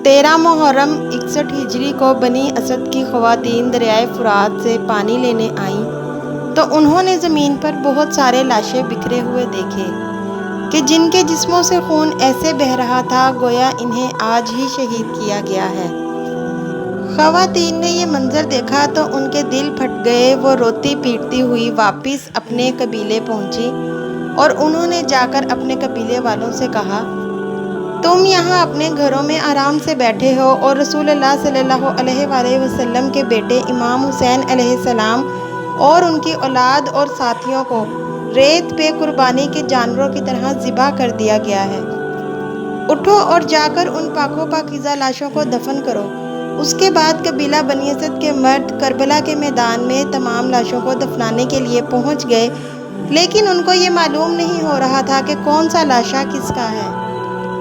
13 محرم 61 ہجری کو بنی اسد کی خواتین دریائے فرات سے پانی لینے آئیں تو انہوں نے زمین پر بہت سارے لاشیں بکھرے ہوئے دیکھے کہ جن کے جسموں سے خون ایسے بہہ رہا تھا گویا انہیں آج ہی شہید کیا گیا ہے۔ خواتین نے یہ منظر دیکھا تو ان کے دل پھٹ گئے۔ وہ روتی پیٹتی ہوئی واپس اپنے قبیلے پہنچی اور انہوں نے جا کر اپنے قبیلے والوں سے کہا، تم یہاں اپنے گھروں میں آرام سے بیٹھے ہو اور رسول اللہ صلی اللہ علیہ وآلہ وسلم کے بیٹے امام حسین علیہ السلام اور ان کی اولاد اور ساتھیوں کو ریت پہ قربانی کے جانوروں کی طرح ذبح کر دیا گیا ہے۔ اٹھو اور جا کر ان پاک و پاکیزہ لاشوں کو دفن کرو۔ اس کے بعد قبیلہ بنی اسد کے مرد کربلا کے میدان میں تمام لاشوں کو دفنانے کے لیے پہنچ گئے، لیکن ان کو یہ معلوم نہیں ہو رہا تھا کہ کون سا لاشا کس کا ہے۔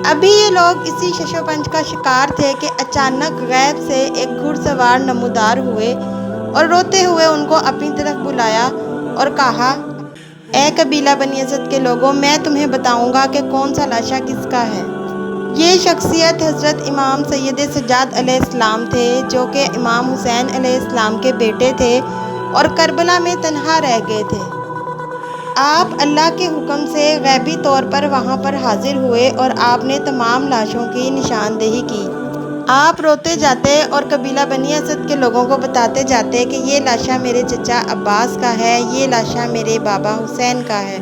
ابھی یہ لوگ اسی شش و پنج کا شکار تھے کہ اچانک غیب سے ایک گھڑ سوار نمودار ہوئے اور روتے ہوئے ان کو اپنی طرف بلایا اور کہا، اے قبیلہ بنی اسد کے لوگوں، میں تمہیں بتاؤں گا کہ کون سا لاشا کس کا ہے۔ یہ شخصیت حضرت امام سید سجاد علیہ السلام تھے، جو کہ امام حسین علیہ السلام کے بیٹے تھے اور کربلا میں تنہا رہ گئے تھے۔ آپ اللہ کے حکم سے غیبی طور پر وہاں پر حاضر ہوئے اور آپ نے تمام لاشوں کی نشاندہی کی۔ آپ روتے جاتے اور قبیلہ بنی اسد کے لوگوں کو بتاتے جاتے کہ یہ لاشا میرے چچا عباس کا ہے، یہ لاشا میرے بابا حسین کا ہے۔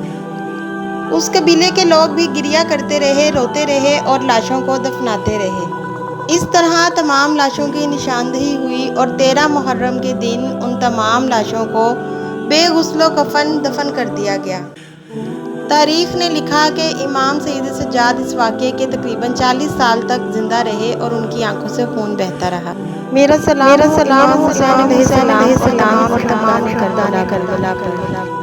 اس قبیلے کے لوگ بھی گریہ کرتے رہے، روتے رہے اور لاشوں کو دفناتے رہے۔ اس طرح تمام لاشوں کی نشاندہی ہوئی اور 13 محرم کے دن ان تمام لاشوں کو بے غسل و کفن دفن کر دیا گیا۔ تاریخ نے لکھا کہ امام سید سجاد اس واقعے کے تقریباً 40 سال تک زندہ رہے اور ان کی آنکھوں سے خون بہتا رہا۔ میرا سلام امام حسین علیہ السلام اور تمام کربلا کو۔